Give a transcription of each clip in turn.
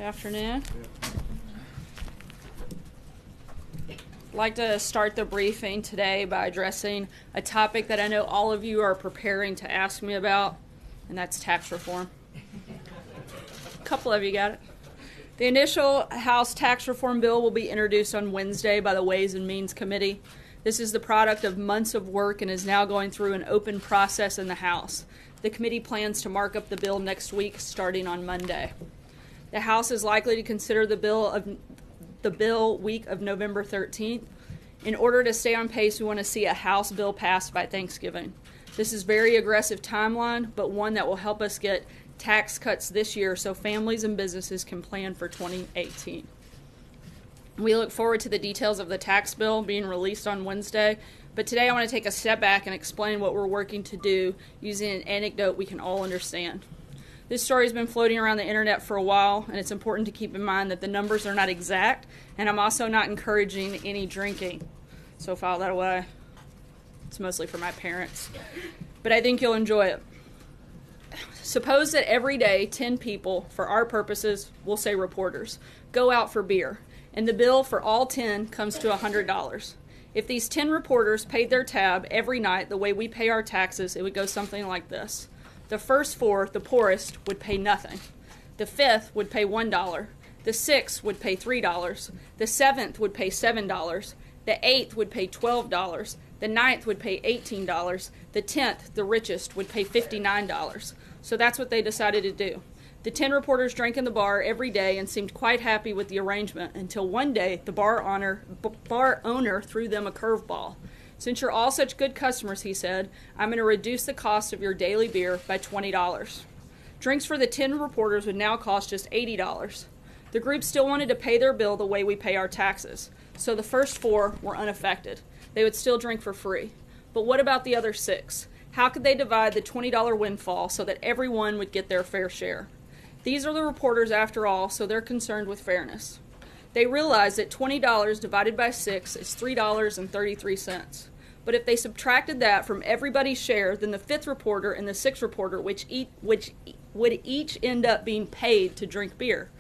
Afternoon. I'd like to start the briefing today by addressing a topic that I know all of you are preparing to ask me about, and that's tax reform. A couple of you got it. The initial House tax reform bill will be introduced on Wednesday by the Ways and Means Committee. This is the product of months of work and is now going through an open process in the House. The committee plans to mark up the bill next week, starting on Monday. The House is likely to consider the bill week of November 13th. In order to stay on pace, we want to see a House bill passed by Thanksgiving. This is a very aggressive timeline, but one that will help us get tax cuts this year so families and businesses can plan for 2018. We look forward to the details of the tax bill being released on Wednesday, but today I want to take a step back and explain what we're working to do using an anecdote we can all understand. This story has been floating around the internet for a while, and it's important to keep in mind that the numbers are not exact, and I'm also not encouraging any drinking. So file that away. It's mostly for my parents. But I think you'll enjoy it. Suppose that every day 10 people, for our purposes, we'll say reporters, go out for beer, and the bill for all 10 comes to $100. If these 10 reporters paid their tab every night the way we pay our taxes, it would go something like this. The first 4, the poorest, would pay nothing. The 5th would pay $1. The 6th would pay $3. The 7th would pay $7. The 8th would pay $12. The 9th would pay $18. The 10th, the richest, would pay $59. So that's what they decided to do. The 10 reporters drank in the bar every day and seemed quite happy with the arrangement until one day the bar owner threw them a curveball. Since you're all such good customers, he said, I'm going to reduce the cost of your daily beer by $20. Drinks for the 10 reporters would now cost just $80. The group still wanted to pay their bill the way we pay our taxes, so the first 4 were unaffected. They would still drink for free. But what about the other 6? How could they divide the $20 windfall so that everyone would get their fair share? These are the reporters after all, so they're concerned with fairness. They realize that $20 divided by 6 is $3.33. But if they subtracted that from everybody's share, then the 5th reporter and the 6th reporter which would each end up being paid to drink beer.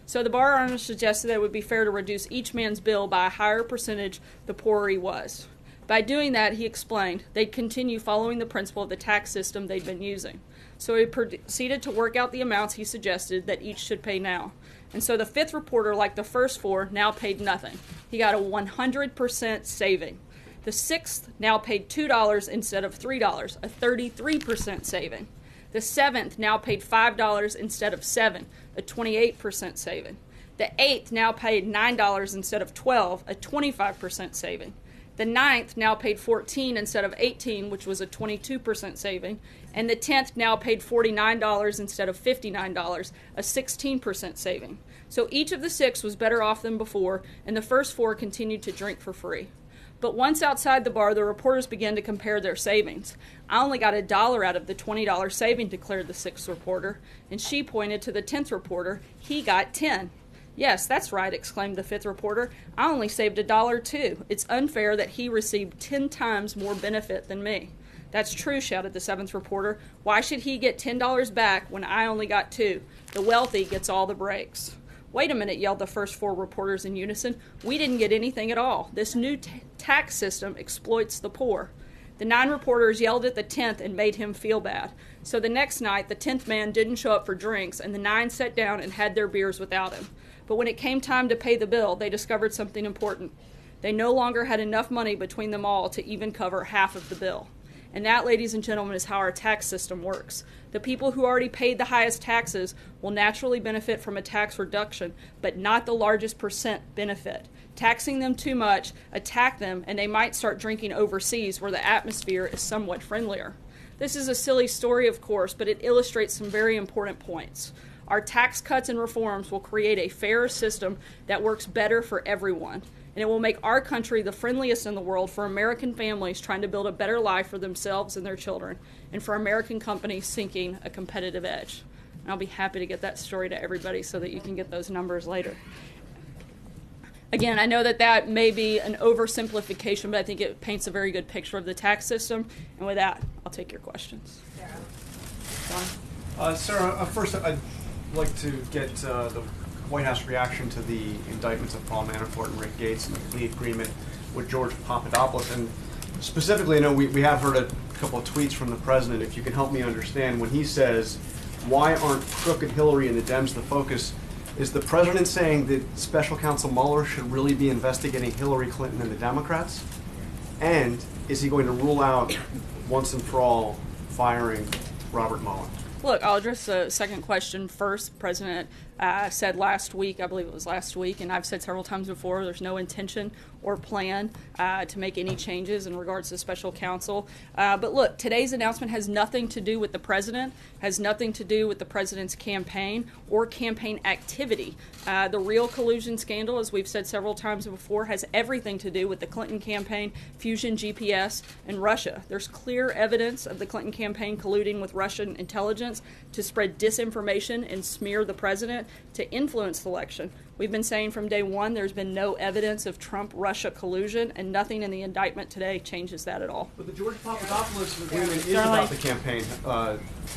So the bar owner suggested that it would be fair to reduce each man's bill by a higher percentage the poorer he was. By doing that, he explained, they'd continue following the principle of the tax system they'd been using. So he proceeded to work out the amounts he suggested that each should pay now. And so the 5th reporter, like the first 4, now paid nothing. He got a 100% saving. The 6th now paid $2 instead of $3, a 33% saving. The 7th now paid $5 instead of $7, a 28% saving. The 8th now paid $9 instead of $12, a 25% saving. The 9th now paid $14 instead of $18, which was a 22% saving. And the 10th now paid $49 instead of $59, a 16% saving. So each of the 6 was better off than before, and the first 4 continued to drink for free. But once outside the bar, the reporters began to compare their savings. I only got $1 out of the $20 saving, declared the 6th reporter, and she pointed to the 10th reporter. He got 10. Yes, that's right, exclaimed the 5th reporter. I only saved $1 too. It's unfair that he received 10 times more benefit than me. That's true, shouted the 7th reporter. Why should he get $10 back when I only got 2? The wealthy gets all the breaks. Wait a minute, yelled the first 4 reporters in unison. We didn't get anything at all. This new tax system exploits the poor. The 9 reporters yelled at the 10th and made him feel bad. So the next night, the 10th man didn't show up for drinks, and the 9 sat down and had their beers without him. But when it came time to pay the bill, they discovered something important. They no longer had enough money between them all to even cover half of the bill. And that, ladies and gentlemen, is how our tax system works. The people who already paid the highest taxes will naturally benefit from a tax reduction, but not the largest percent benefit. Taxing them too much, attack them, and they might start drinking overseas where the atmosphere is somewhat friendlier. This is a silly story, of course, but it illustrates some very important points. Our tax cuts and reforms will create a fairer system that works better for everyone. And it will make our country the friendliest in the world for American families trying to build a better life for themselves and their children, and for American companies seeking a competitive edge. And I'll be happy to get that story to everybody so that you can get those numbers later. Again, I know that that may be an oversimplification, but I think it paints a very good picture of the tax system. And with that, I'll take your questions. Sarah, first I'd like to get White House reaction to the indictments of Paul Manafort and Rick Gates and the plea agreement with George Papadopoulos. And specifically, I know we have heard a couple of tweets from the president. If you can help me understand, when he says, why aren't crooked Hillary and the Dems the focus, is the president saying that Special Counsel Mueller should really be investigating Hillary Clinton and the Democrats? And is he going to rule out once and for all firing Robert Mueller? Look, I'll address the second question first. The President said last week, I believe it was last week, and I've said several times before, there's no intention or plan to make any changes in regards to special counsel. But look, today's announcement has nothing to do with the President, has nothing to do with the President's campaign or campaign activity. The real collusion scandal, as we've said several times before, has everything to do with the Clinton campaign, Fusion GPS, and Russia. There's clear evidence of the Clinton campaign colluding with Russian intelligence to spread disinformation and smear the President to influence the election. We've been saying from day one there's been no evidence of Trump-Russia collusion, and nothing in the indictment today changes that at all. But the George Papadopoulos agreement is about the campaign.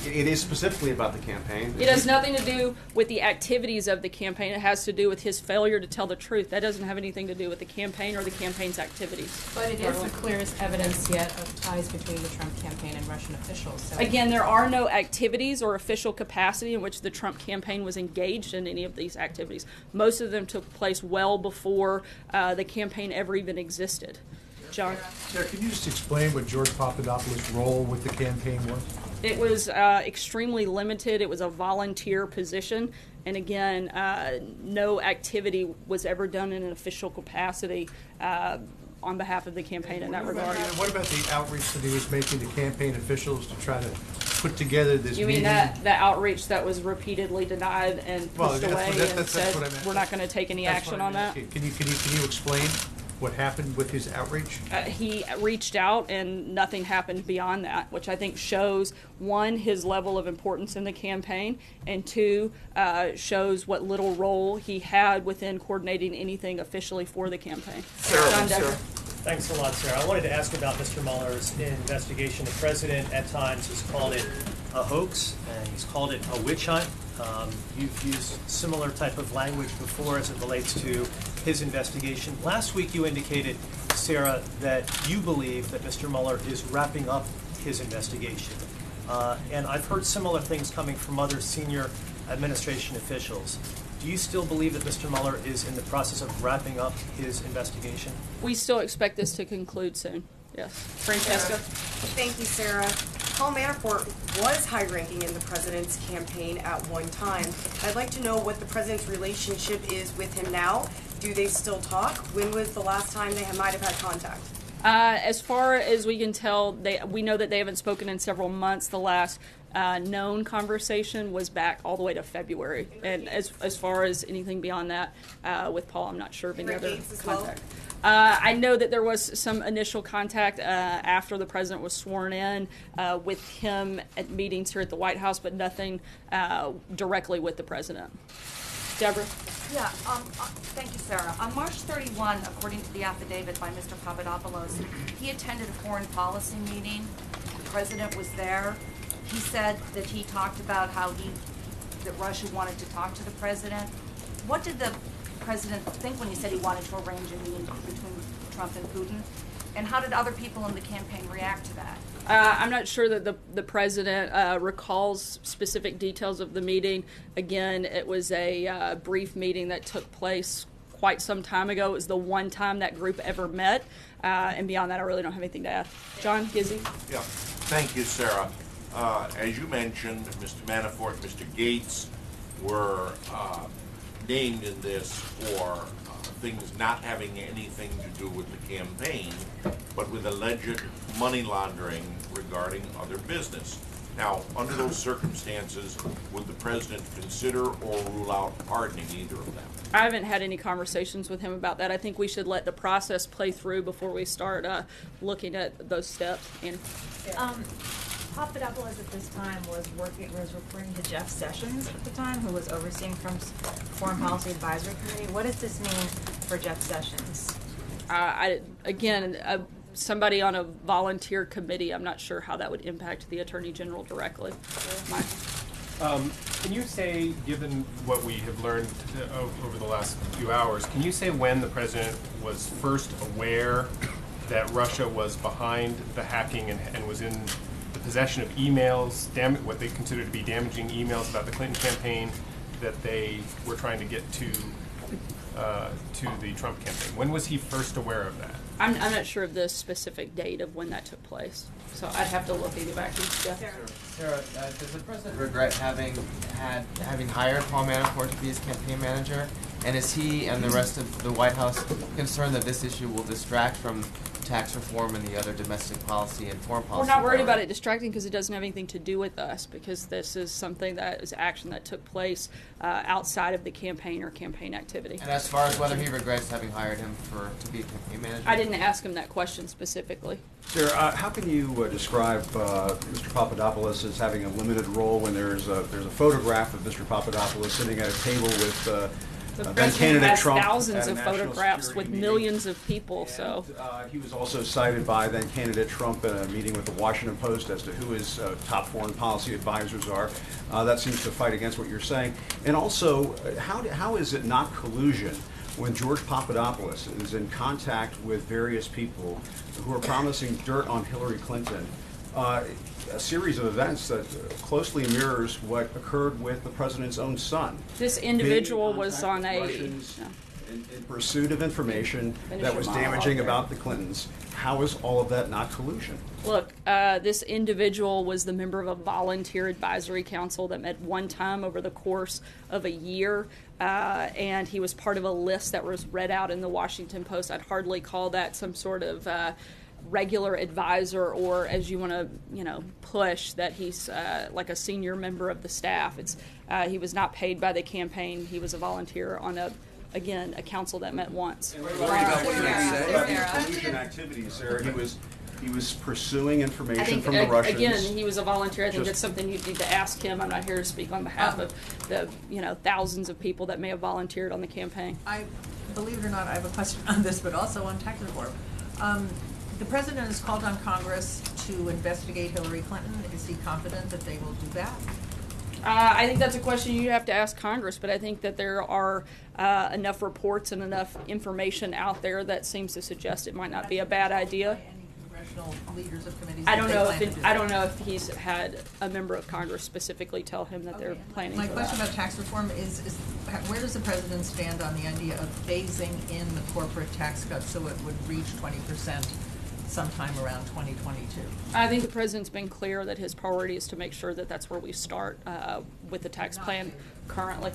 It is specifically about the campaign. It has nothing to do with the activities of the campaign. It has to do with his failure to tell the truth. That doesn't have anything to do with the campaign or the campaign's activities. But it is the clearest evidence yet of ties between the Trump campaign and Russian officials. So. Again, there are no activities or official capacity in which the Trump campaign was engaged in any of these activities. Most of them took place well before the campaign ever even existed. John? Sarah, can you just explain what George Papadopoulos' role with the campaign was? It was extremely limited. It was a volunteer position. And again, no activity was ever done in an official capacity on behalf of the campaign in that regard. What about the outreach that he was making to campaign officials to try to put together this meeting? You mean that the outreach that was repeatedly denied and pushed away and said we're not going to take any action on that? Can you explain what happened with his outreach? He reached out and nothing happened beyond that, which I think shows, one, his level of importance in the campaign, and two, shows what little role he had within coordinating anything officially for the campaign. Sarah. Thanks a lot, Sarah. I wanted to ask about Mr. Mueller's investigation. The president at times has called it a hoax, and he's called it a witch hunt. You've used similar type of language before as it relates to his investigation. Last week you indicated, Sarah, that you believe that Mr. Mueller is wrapping up his investigation. And I've heard similar things coming from other senior administration officials. Do you still believe that Mr. Mueller is in the process of wrapping up his investigation? We still expect this to conclude soon. Yes. Francesca? Thank you, Sarah. Paul Manafort was high-ranking in the president's campaign at one time. I'd like to know what the president's relationship is with him now. Do they still talk? When was the last time they might have had contact? As far as we can tell, we know that they haven't spoken in several months. The last known conversation was back all the way to February. And as far as anything beyond that, with Paul, I'm not sure of any other contact. I know that there was some initial contact after the president was sworn in with him at meetings here at the White House, but nothing directly with the president. Deborah? Yeah, thank you, Sarah. On March 31, according to the affidavit by Mr. Papadopoulos, he attended a foreign policy meeting. The president was there. He said that he talked about how that Russia wanted to talk to the president. What did the president think when he said he wanted to arrange a meeting between Trump and Putin? And how did other people in the campaign react to that? I'm not sure that the president recalls specific details of the meeting. Again, it was a brief meeting that took place quite some time ago. It was the one time that group ever met. And beyond that, I really don't have anything to add. John, Gizzy? Yeah, thank you, Sarah. As you mentioned, Mr. Manafort, Mr. Gates were named in this for things not having anything to do with the campaign, but with alleged money laundering regarding other business. Now, under those circumstances, would the president consider or rule out pardoning either of them? I haven't had any conversations with him about that. I think we should let the process play through before we start looking at those steps. And Papadopoulos at this time was reporting to Jeff Sessions at the time, who was overseeing Trump's Foreign Policy Advisory Committee. What does this mean for Jeff Sessions? Somebody on a volunteer committee, I'm not sure how that would impact the Attorney General directly. Can you say, given what we have learned over the last few hours, can you say when the president was first aware that Russia was behind the hacking and was in the possession of emails, what they considered to be damaging emails about the Clinton campaign that they were trying to get to the Trump campaign? When was he first aware of that? I'm not sure of the specific date of when that took place, so I'd have to look and get back to you. Jeff. Sarah, does the president regret having hired Paul Manafort to be his campaign manager? And is he and the rest of the White House concerned that this issue will distract from tax reform and the other domestic policy and foreign policy? We're not worried about it distracting because it doesn't have anything to do with us, because this is something that is action that took place outside of the campaign or campaign activity. And as far as whether he regrets having hired him to be a campaign manager? I didn't ask him that question specifically. Sir, how can you describe Mr. Papadopoulos as having a limited role when there's a photograph of Mr. Papadopoulos sitting at a table with The then president candidate has Trump thousands at a of national photographs security with meeting. millions of people. So He was also cited by then candidate Trump in a meeting with the Washington Post as to who his top foreign policy advisors are. That seems to fight against what you're saying. And also, how is it not collusion when George Papadopoulos is in contact with various people who are promising dirt on Hillary Clinton? A series of events that closely mirrors what occurred with the president's own son. this individual was on a. Russians in pursuit of information Finish that your was monologue damaging there. about the Clintons. How is all of that not collusion? Look, this individual was the member of a volunteer advisory council that met one time over the course of a year, and he was part of a list that was read out in the Washington Post. I'd hardly call that some sort of regular advisor, or as you want to, push that he's like a senior member of the staff. It's he was not paid by the campaign. He was a volunteer on a council that met once. Collusion activities there. He was pursuing I information think, from the Russians. again, he was a volunteer. I think Just- that's something you need to ask him. I'm not here to speak on behalf of the, thousands of people that may have volunteered on the campaign. Believe it or not, I have a question on this, but also on tax reform. The president has called on Congress to investigate Hillary Clinton. Is he confident that they will do that? I think that's a question you have to ask Congress, but I think that there are enough reports and enough information out there that seems to suggest it might not be a bad idea. Any congressional leaders of committees? I don't that know they if plan to do I that? don't know if he's had a member of Congress specifically tell him that they're planning My for question that. about tax reform is where does the president stand on the idea of phasing in the corporate tax cut so it would reach 20% sometime around 2022? I think the president's been clear that his priority is to make sure that that's where we start with the tax plan currently.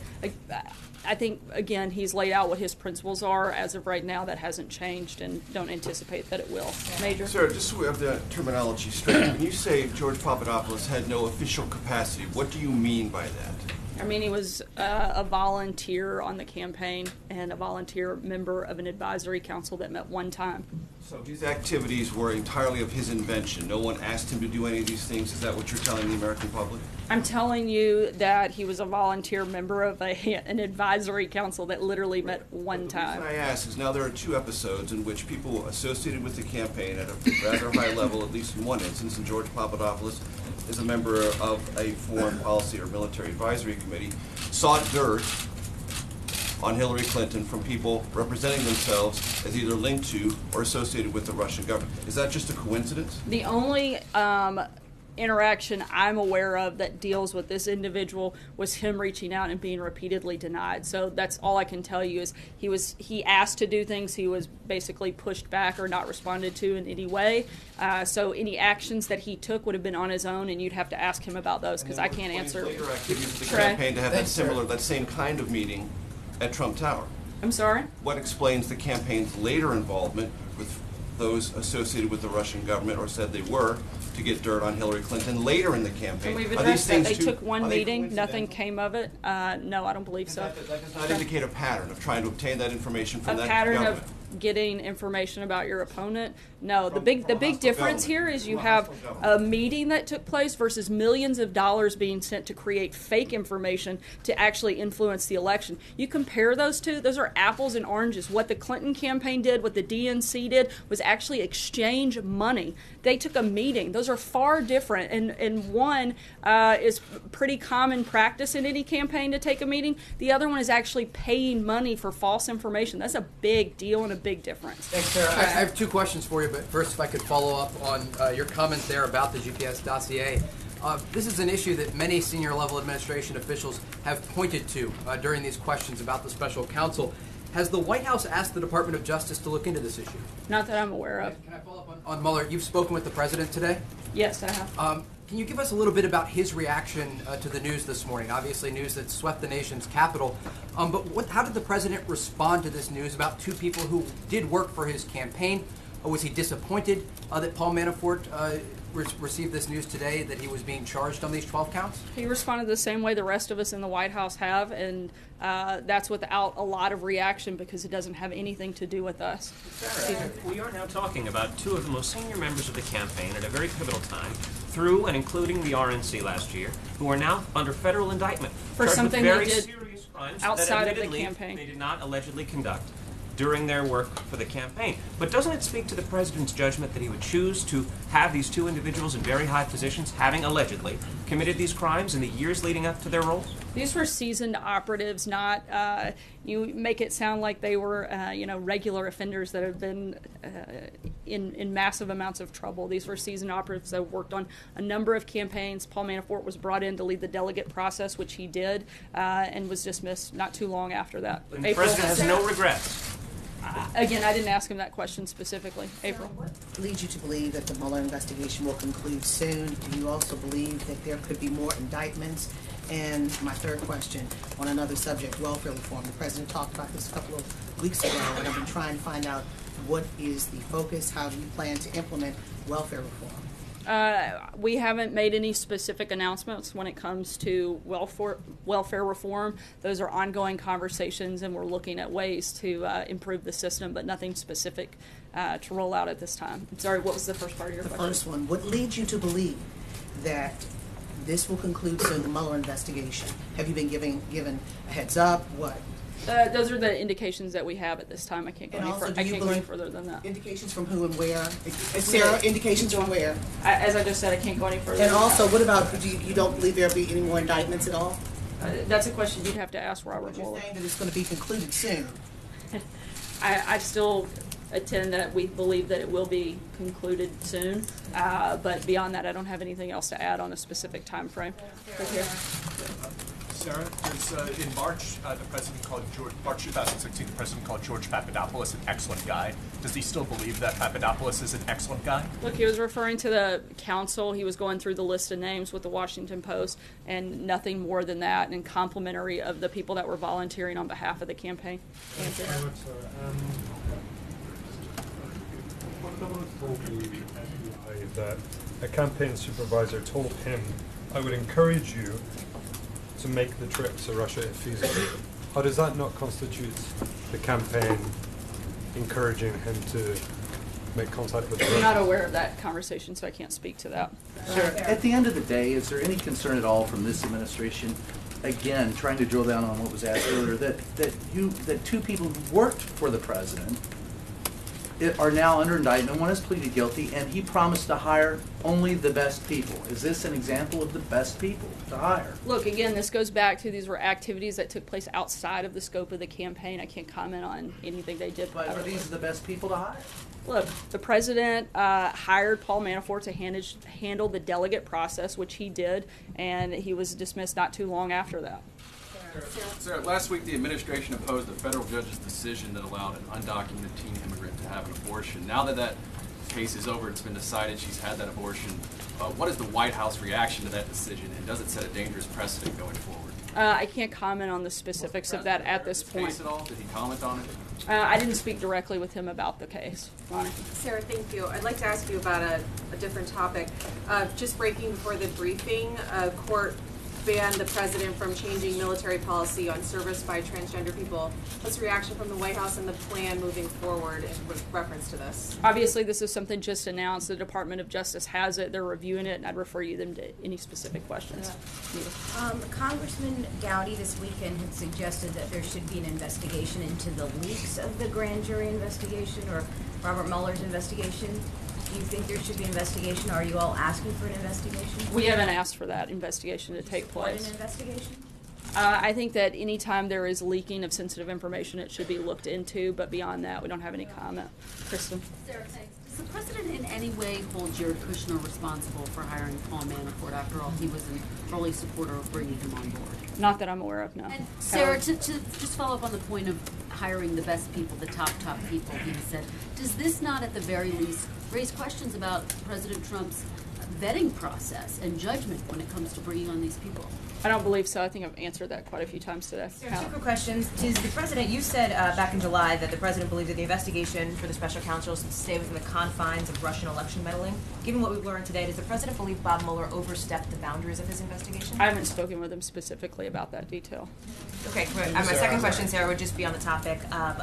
I think, again, he's laid out what his principles are. As of right now, that hasn't changed, and don't anticipate that it will. Major? Sir, just so we have the terminology straight, when you say George Papadopoulos had no official capacity, what do you mean by that? I mean, he was a volunteer on the campaign and a volunteer member of an advisory council that met one time. So his activities were entirely of his invention. No one asked him to do any of these things. Is that what you're telling the American public? I'm telling you that he was a volunteer member of an advisory council that literally met one time. The reason I ask is now there are two episodes in which people associated with the campaign at a rather high level, at least in one instance, and George Papadopoulos is a member of a foreign policy or military advisory committee, sought dirt on Hillary Clinton from people representing themselves as either linked to or associated with the Russian government. Is that just a coincidence? The only interaction I'm aware of that deals with this individual was him reaching out and being repeatedly denied. So that's all I can tell you is he asked to do things, he was basically pushed back or not responded to in any way. So any actions that he took would have been on his own, and you'd have to ask him about those because I can't answer. Later activities of the campaign to have that same kind of meeting at Trump Tower. I'm sorry? What explains the campaign's later involvement with those associated with the Russian government, or said they were, to get dirt on Hillary Clinton later in the campaign? And we've Are these addressed that. things They took one are they meeting, coincidental? nothing came of it. No, I don't believe so. That does not indicate a pattern of trying to obtain that information from A that pattern government. of getting information about your opponent. No, the From big hostile difference government. here is you From have hostile government. a meeting that took place versus millions of dollars being sent to create fake information to actually influence the election. You compare those two, those are apples and oranges. What the Clinton campaign did, what the DNC did, was actually exchange money. they took a meeting. Those are far different. And one is pretty common practice in any campaign to take a meeting. The other one is actually paying money for false information. That's a big deal and a big difference. Thanks, Sarah. I have two questions for you, but first, if I could follow up on your comments there about the GPS dossier. This is an issue that many senior-level administration officials have pointed to during these questions about the special counsel. Has the White House asked the Department of Justice to look into this issue? Not that I'm aware of. Can I follow up on Mueller? You've spoken with the president today? Yes, I have. Can you give us a little bit about his reaction to the news this morning? Obviously, news that swept the nation's capital. But how did the president respond to this news about two people who did work for his campaign? Was he disappointed that Paul Manafort received this news today that he was being charged on these 12 counts? He responded the same way the rest of us in the White House have, and that's without a lot of reaction because it doesn't have anything to do with us. We are now talking about two of the most senior members of the campaign at a very pivotal time, through and including the RNC last year, who are now under federal indictment For something with very they did serious crimes outside that of the campaign. They did not allegedly conduct during their work for the campaign. But doesn't it speak to the president's judgment that he would choose to have these two individuals in very high positions, having allegedly committed these crimes in the years leading up to their roles? These were seasoned operatives, not you make it sound like they were regular offenders that have been in massive amounts of trouble. These were seasoned operatives that worked on a number of campaigns. Paul Manafort was brought in to lead the delegate process, which he did, and was dismissed not too long after that. And the president has no regrets. Again, I didn't ask him that question specifically. April. What leads you to believe that the Mueller investigation will conclude soon? Do you also believe that there could be more indictments? And my third question on another subject, welfare reform. The president talked about this a couple of weeks ago, and I've been trying to find out what is the focus, how do you plan to implement welfare reform? We haven't made any specific announcements when it comes to welfare reform. Those are ongoing conversations, and we're looking at ways to improve the system, but nothing specific to roll out at this time. I'm sorry, what was the first part of your question? The first one, what leads you to believe that this will conclude soon, the Mueller investigation? Have you been given a heads up? What? Those are the indications that we have at this time. I can't go any further than that. Indications from who and where? Sarah, indications from where? As I just said, I can't go any further. And also, what about, you don't believe there'll be any more indictments at all? That's a question you'd have to ask Robert Mueller. You're saying that it's going to be concluded soon. I still attend that we believe that it will be concluded soon, but beyond that, I don't have anything else to add on a specific time frame. Right here. Sarah, in March, the president called March 2016, the president called George Papadopoulos an excellent guy. Does he still believe that Papadopoulos is an excellent guy? Look, he was referring to the council. He was going through the list of names with the Washington Post, and nothing more than that, and complimentary of the people that were volunteering on behalf of the campaign. Told the FBI that a campaign supervisor told him, "I would encourage you to make the trip to Russia if feasible." How does that not constitute the campaign encouraging him to make contact with Russia? I'm not aware of that conversation, so I can't speak to that. Sir, at the end of the day, is there any concern at all from this administration, again, trying to drill down on what was asked earlier, that two people who worked for the president are now under indictment? One has pleaded guilty, and he promised to hire only the best people. Is this an example of the best people to hire? Look, again, this goes back to these were activities that took place outside of the scope of the campaign. I can't comment on anything they did. But are these the best people to hire? Look, the president hired Paul Manafort to handle the delegate process, which he did, and he was dismissed not too long after that. Sarah, last week the administration opposed a federal judge's decision that allowed an undocumented teen immigrant to have an abortion. Now that that case is over, it's been decided she's had that abortion. What is the White House reaction to that decision, and does it set a dangerous precedent going forward? I can't comment on the specifics of that at this point. Case at all? Did he comment on it? I didn't speak directly with him about the case. Ronnie? Sarah, thank you. I'd like to ask you about a different topic. Just breaking before the briefing, court banned the president from changing military policy on service by transgender people. What's the reaction from the White House and the plan moving forward with reference to this? Obviously, this is something just announced. The Department of Justice has it. They're reviewing it, and I'd refer you them to any specific questions. Yeah. Congressman Gowdy this weekend had suggested that there should be an investigation into the leaks of the grand jury investigation or Robert Mueller's investigation. Do you think there should be an investigation? Are you all asking for an investigation? We haven't asked for that investigation to take Support place. an investigation? I think that anytime there is leaking of sensitive information, it should be looked into, but beyond that, we don't have any comment. Kristen? Sarah, thanks. Does the president in any way hold Jared Kushner responsible for hiring Paul Manafort? After all, he was an early supporter of bringing him on board. Not that I'm aware of, no. And Sarah, to just follow up on the point of hiring the best people, the top people, he said, does this not at the very least raise questions about President Trump's vetting process and judgment when it comes to bringing on these people? I don't believe so. I think I've answered that quite a few times today. Sarah, two quick questions. Does the president, you said back in July that the president believed that the investigation for the special counsel should stay within the confines of Russian election meddling. Given what we've learned today, does the president believe Bob Mueller overstepped the boundaries of his investigation? I haven't spoken with him specifically about that detail. Okay, my second question, Sarah, would just be on the topic of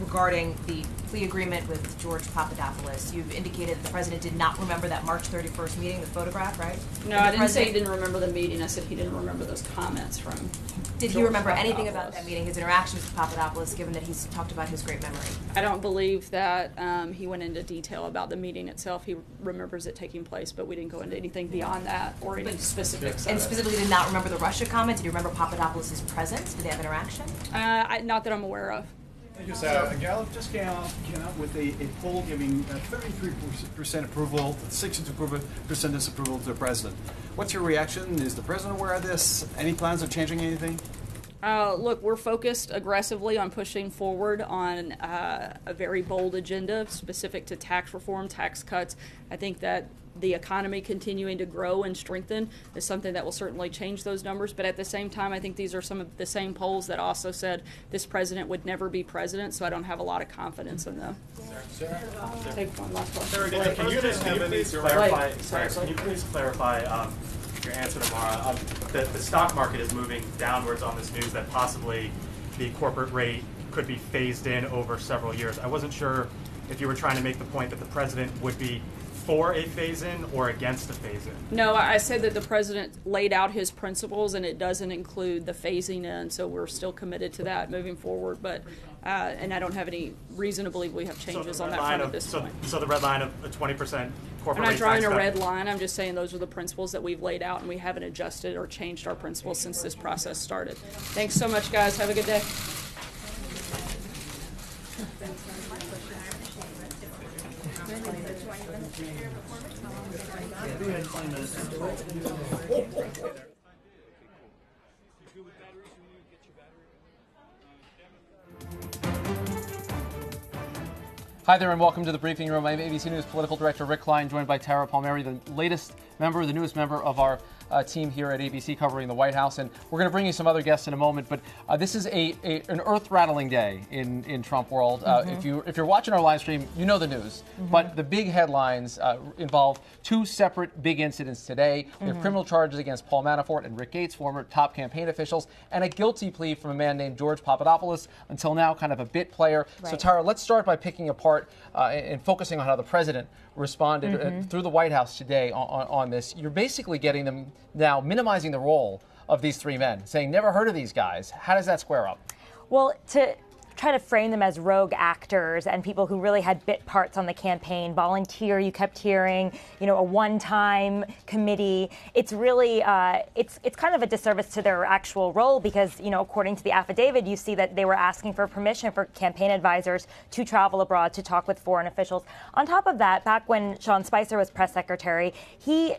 regarding the plea agreement with George Papadopoulos. You've indicated that the president did not remember that March 31st meeting, the photograph, right? No, I didn't say he didn't remember the meeting. I said he didn't remember those comments from Did he remember anything about that meeting, his interactions with Papadopoulos, given that he's talked about his great memory? I don't believe that he went into detail about the meeting itself. He remembers it taking place, but we didn't go into anything beyond that or any specifics. And specifically did not remember the Russia comment? Did you remember Papadopoulos' presence? Did they have interaction? Not that I'm aware of. Thank you, Sarah. Gallup just came out with a poll giving 33% approval, 62% disapproval to the president. What's your reaction? Is the president aware of this? Any plans of changing anything? Look, we're focused aggressively on pushing forward on a very bold agenda specific to tax reform, tax cuts. I think that the economy continuing to grow and strengthen is something that will certainly change those numbers. But at the same time, I think these are some of the same polls that also said this president would never be president, so I don't have a lot of confidence in them. Sarah? Take one last one. Sarah, can you please clarify? Sorry, can you please clarify your answer to Mara? The stock market is moving downwards on this news that possibly the corporate rate could be phased in over several years. I wasn't sure if you were trying to make the point that the president would be for a phase-in or against a phase-in. No, I said that the president laid out his principles, and it doesn't include the phasing in, so we're still committed to that moving forward. But and I don't have any reason to believe we have changes on that front at this point. So the red line of a 20% corporate I'm rate not drawing tax a cut. red line. I'm just saying those are the principles that we've laid out, and we haven't adjusted or changed our principles since this process started. Thanks so much, guys. Have a good day. Hi there and welcome to the briefing room. I'm ABC News political director Rick Klein, joined by Tara Palmieri, the newest member of our team here at ABC covering the White House. And we're going to bring you some other guests in a moment, but this is an earth-rattling day in Trump world. If you're watching our live stream, you know the news. But the big headlines involve two separate big incidents today. We have criminal charges against Paul Manafort and Rick Gates, former top campaign officials, and a guilty plea from a man named George Papadopoulos, until now kind of a bit player. Right. So Tara, let's start by picking apart and focusing on how the president responded through the White House today on this. You're basically getting them now minimizing the role of these three men, saying never heard of these guys. How does that square up? Well, to try to frame them as rogue actors and people who really had bit parts on the campaign, volunteer, you kept hearing, a one-time committee. It's really, it's kind of a disservice to their actual role because, according to the affidavit, you see that they were asking for permission for campaign advisors to travel abroad to talk with foreign officials. On top of that, back when Sean Spicer was press secretary, he,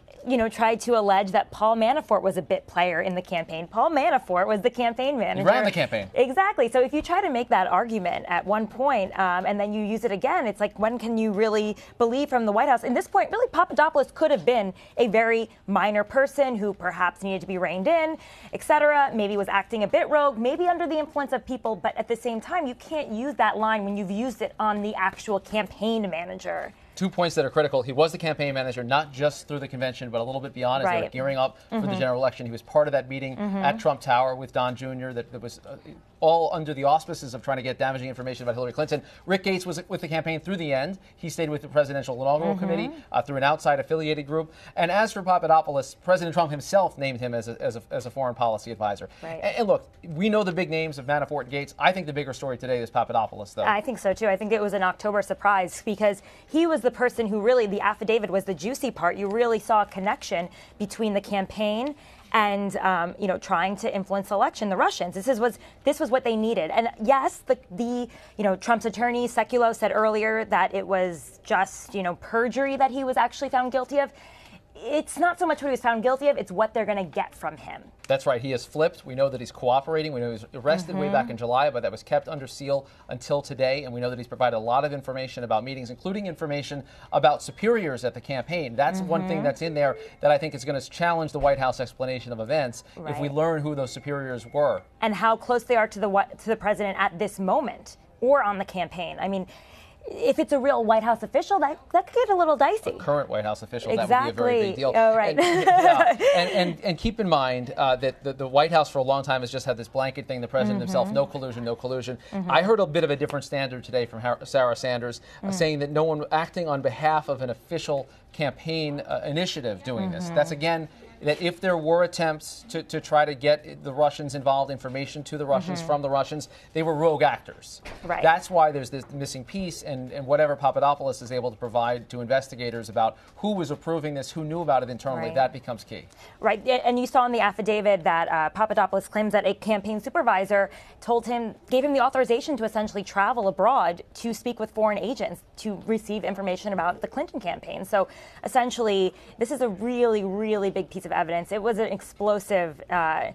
tried to allege that Paul Manafort was a bit player in the campaign. Paul Manafort was the campaign manager. He ran the campaign. Exactly. So if you try to make that argument at one point and then you use it again, it's like, when can you really believe from the White House? In this point, really, Papadopoulos could have been a very minor person who perhaps needed to be reined in, etc. Maybe was acting a bit rogue, maybe under the influence of people, but at the same time, you can't use that line when you've used it on the actual campaign manager. 2 points that are critical. He was the campaign manager, not just through the convention, but a little bit beyond as they were gearing up for the general election. He was part of that meeting at Trump Tower with Don Jr. that was all under the auspices of trying to get damaging information about Hillary Clinton. Rick Gates was with the campaign through the end. He stayed with the Presidential Inaugural Committee through an outside affiliated group. And as for Papadopoulos, President Trump himself named him as a foreign policy advisor. Right. And look, we know the big names of Manafort and Gates. I think the bigger story today is Papadopoulos, though. I think so, too. I think it was an October surprise because he was the the person who really, the affidavit was the juicy part. You really saw a connection between the campaign and trying to influence the election, the Russians. This was what they needed. And yes, the Trump's attorney Sekulow said earlier that it was just perjury that he was actually found guilty of. It's not so much what he was found guilty of, it's what they're going to get from him. That's right. He has flipped. We know that he's cooperating. We know he was arrested way back in July, but that was kept under seal until today. And we know that he's provided a lot of information about meetings, including information about superiors at the campaign. That's one thing that's in there that I think is going to challenge the White House explanation of events if we learn who those superiors were. And how close they are to the president at this moment or on the campaign. I mean, if it's a real White House official, that could get a little dicey. A current White House official, exactly. That would be a very big deal. Oh, right. And keep in mind that the White House for a long time has just had this blanket thing, the president himself, no collusion, no collusion. I heard a bit of a different standard today from Sarah Sanders, saying that no one acting on behalf of an official campaign initiative doing this. That's, again, that if there were attempts to try to get the Russians involved, information to the Russians from the Russians, they were rogue actors. Right. That's why there's this missing piece, and whatever Papadopoulos is able to provide to investigators about who was approving this, who knew about it internally, that becomes key. Right, and you saw in the affidavit that Papadopoulos claims that a campaign supervisor gave him the authorization to essentially travel abroad to speak with foreign agents to receive information about the Clinton campaign. So essentially, this is a really, really big piece of evidence. It was an explosive, I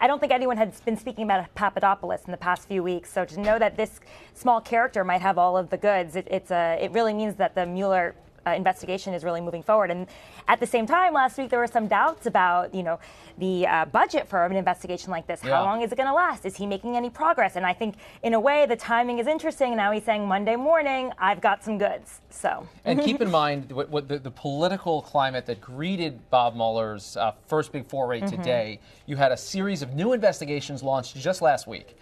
don't think anyone had been speaking about Papadopoulos in the past few weeks. So to know that this small character might have all of the goods, it really means that the Mueller investigation is really moving forward. And at the same time, last week there were some doubts about, the budget for an investigation like this. How long is it going to last? Is he making any progress? And I think, in a way, the timing is interesting. Now he's saying Monday morning, I've got some goods. So. And keep in mind what the political climate that greeted Bob Mueller's first big foray today. You had a series of new investigations launched just last week,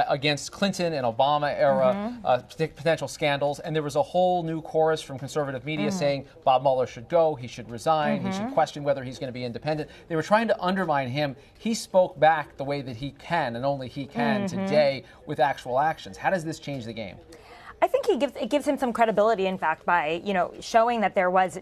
against Clinton and Obama era potential scandals, and there was a whole new chorus from conservative media saying Bob Mueller should go, he should resign, he should question whether he's going to be independent. They were trying to undermine him. He spoke back the way that he can, and only he can today, with actual actions. How does this change the game? I think it gives him some credibility, in fact, by showing that there was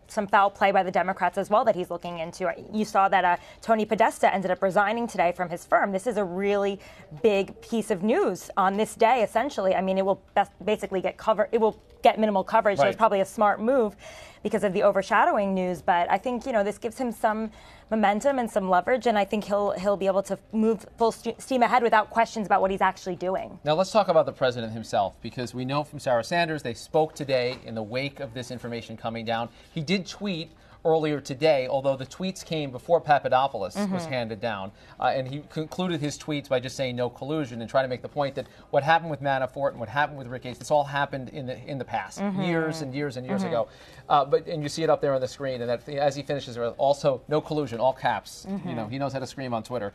some foul play by the Democrats as well that he's looking into. You saw that Tony Podesta ended up resigning today from his firm. This is a really big piece of news on this day, essentially. I mean, it will basically get it will get minimal coverage, so it's probably a smart move because of the overshadowing news. But I think, this gives him some momentum and some leverage, and I think he'll be able to move full steam ahead without questions about what he's actually doing. Now let's talk about the president himself, because we know from Sarah Sanders, they spoke today in the wake of this information coming down. He did tweet earlier today, although the tweets came before Papadopoulos was handed down. And he concluded his tweets by just saying no collusion and trying to make the point that what happened with Manafort and what happened with Rick Gates, this all happened in the past, years and years and years ago. And you see it up there on the screen, and that as he finishes, also no collusion, all caps. He knows how to scream on Twitter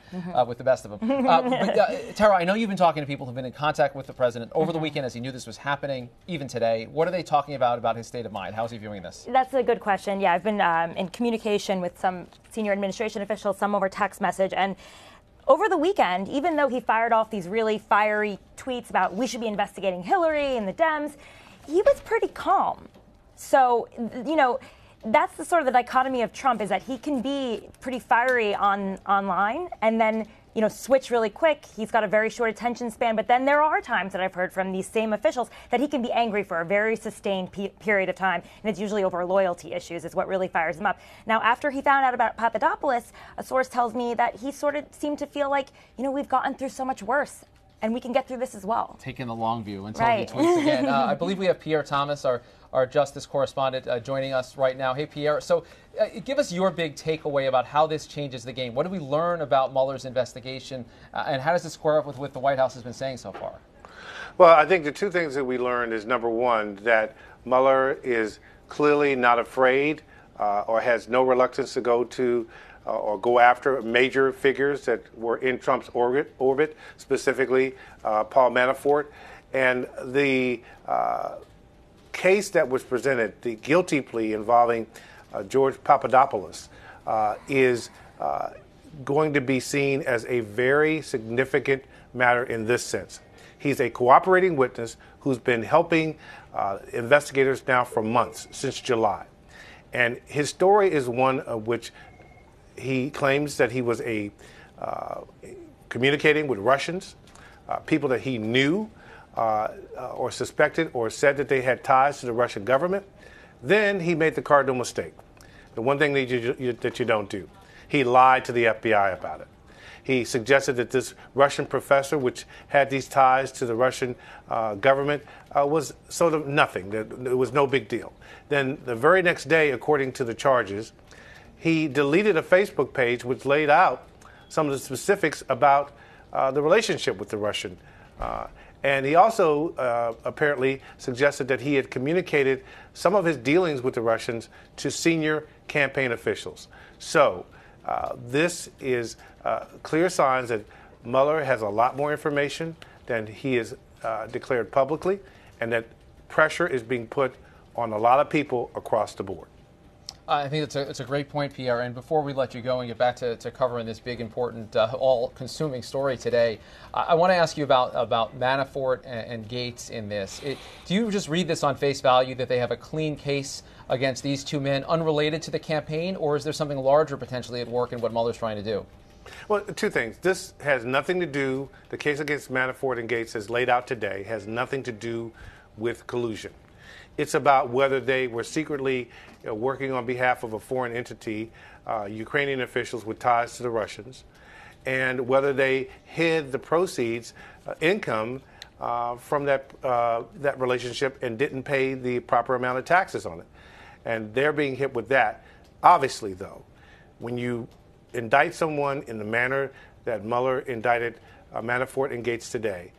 with the best of them. Tara, I know you've been talking to people who've been in contact with the president over the weekend as he knew this was happening, even today. What are they talking about his state of mind? How is he viewing this? That's a good question. Yeah, I've been in communication with some senior administration officials, some over text message, and over the weekend, even though he fired off these really fiery tweets about we should be investigating Hillary and the Dems, he was pretty calm. So, that's the sort of the dichotomy of Trump, is that he can be pretty fiery online and then switch really quick. He's got a very short attention span, but then there are times that I've heard from these same officials that he can be angry for a very sustained period of time, and it's usually over loyalty issues is what really fires him up. Now, after he found out about Papadopoulos, a source tells me that he sort of seemed to feel like, we've gotten through so much worse, and we can get through this as well. Taking the long view until he tweets again. I believe we have Pierre Thomas, our justice correspondent, joining us right now. Hey, Pierre. So give us your big takeaway about how this changes the game. What do we learn about Mueller's investigation, and how does it square up with what the White House has been saying so far? Well, I think the two things that we learned is, number one, that Mueller is clearly not afraid or has no reluctance to go to or go after major figures that were in Trump's orbit, specifically Paul Manafort. And the case that was presented, the guilty plea involving George Papadopoulos, is going to be seen as a very significant matter in this sense. He's a cooperating witness who's been helping investigators now for months, since July. And his story is one of which he claims that he was communicating with Russians, people that he knew or suspected or said that they had ties to the Russian government. Then he made the cardinal mistake. The one thing that you don't do. He lied to the FBI about it. He suggested that this Russian professor, which had these ties to the Russian government, was sort of nothing. That it was no big deal. Then the very next day, according to the charges, he deleted a Facebook page which laid out some of the specifics about the relationship with the Russian. And he also apparently suggested that he had communicated some of his dealings with the Russians to senior campaign officials. So this is clear signs that Mueller has a lot more information than he has declared publicly, and that pressure is being put on a lot of people across the board. I think it's a great point, Pierre. And before we let you go and get back to covering this big, important, all-consuming story today, I want to ask you about Manafort and Gates in this. Do you just read this on face value that they have a clean case against these two men, unrelated to the campaign, or is there something larger potentially at work in what Mueller's trying to do? Well, two things. This has nothing to do, the case against Manafort and Gates as laid out today has nothing to do with collusion. It's about whether they were secretly working on behalf of a foreign entity, Ukrainian officials with ties to the Russians, and whether they hid the proceeds, income from that relationship and didn't pay the proper amount of taxes on it. And they're being hit with that. Obviously, though, when you indict someone in the manner that Mueller indicted Manafort and Gates today,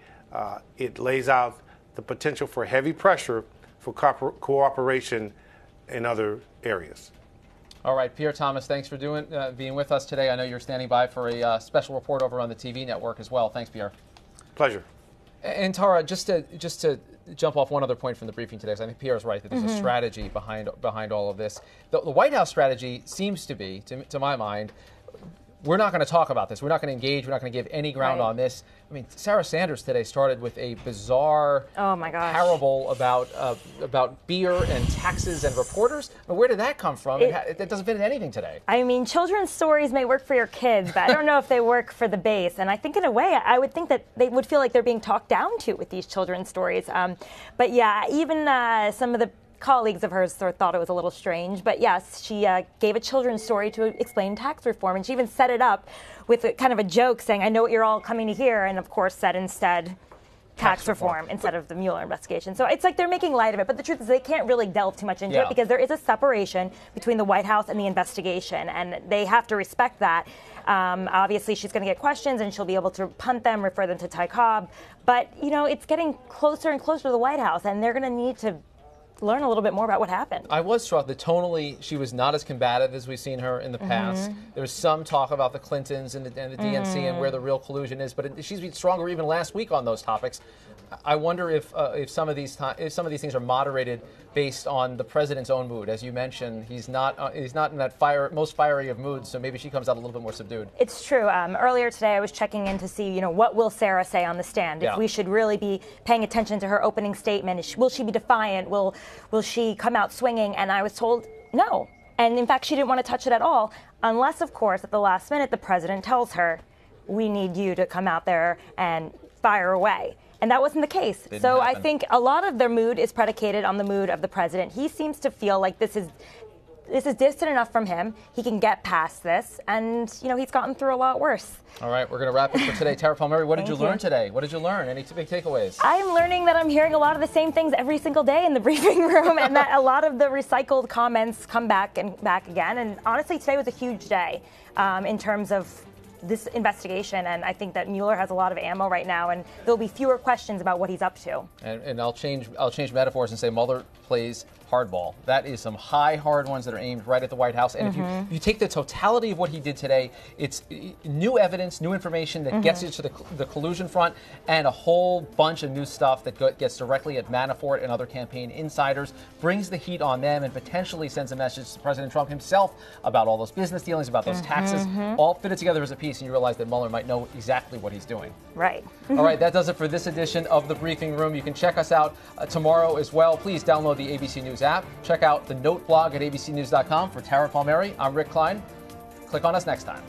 it lays out the potential for heavy pressure for cooperation in other areas. All right, Pierre Thomas, thanks for being with us today. I know you're standing by for a special report over on the TV network as well. Thanks, Pierre. Pleasure. And Tara, just to jump off one other point from the briefing today, because I think Pierre's right that there's a strategy behind all of this. The White House strategy seems to be, to my mind, we're not going to talk about this. We're not going to engage. We're not going to give any ground on this. I mean, Sarah Sanders today started with a bizarre parable about beer and taxes and reporters. I mean, where did that come from? It doesn't fit in anything today. I mean, children's stories may work for your kids, but I don't know if they work for the base. And I think in a way, I would think that they would feel like they're being talked down to with these children's stories. But yeah, even some of the colleagues of hers thought it was a little strange. But yes, she gave a children's story to explain tax reform, and she even set it up with kind of a joke saying, I know what you're all coming to hear, and of course said instead tax reform instead of the Mueller investigation. So it's like they're making light of it, but the truth is they can't really delve too much into it because there is a separation between the White House and the investigation, and they have to respect that. Obviously, she's going to get questions, and she'll be able to punt them, refer them to Ty Cobb. But, you know, it's getting closer and closer to the White House, and they're going to need to learn a little bit more about what happened. I was struck that tonally she was not as combative as we've seen her in the past. There was some talk about the Clintons and the DNC and where the real collusion is, but she's been stronger even last week on those topics. I wonder if some of these things are moderated based on the president's own mood. As you mentioned, he's not in that most fiery of moods, so maybe she comes out a little bit more subdued. It's true. Earlier today, I was checking in to see, what will Sarah say on the stand? If we should really be paying attention to her opening statement, will she be defiant? Will she come out swinging? And I was told no. And in fact, she didn't want to touch it at all, unless, of course, at the last minute, the president tells her, "We need you to come out there and fire away." And that wasn't the case. So I think a lot of their mood is predicated on the mood of the president. He seems to feel like this is distant enough from him. He can get past this. And, he's gotten through a lot worse. All right, we're going to wrap it for today. Tara Palmieri, what did you learn today? What did you learn? Any big takeaways? I'm learning that I'm hearing a lot of the same things every single day in the briefing room, and that a lot of the recycled comments come back and back again. And honestly, today was a huge day in terms of this investigation, and I think that Mueller has a lot of ammo right now, and there'll be fewer questions about what he's up to. And I'll change metaphors and say Mueller plays hardball. That is some high, hard ones that are aimed right at the White House. And if you take the totality of what he did today, it's new evidence, new information that gets you to the collusion front, and a whole bunch of new stuff that gets directly at Manafort and other campaign insiders, brings the heat on them, and potentially sends a message to President Trump himself about all those business dealings, about those taxes, all fitted together as a piece, and you realize that Mueller might know exactly what he's doing. Right. All right, that does it for this edition of The Briefing Room. You can check us out tomorrow as well. Please download the ABC News app. Check out the Note blog at abcnews.com. For Tara Palmieri, I'm Rick Klein. Click on us next time.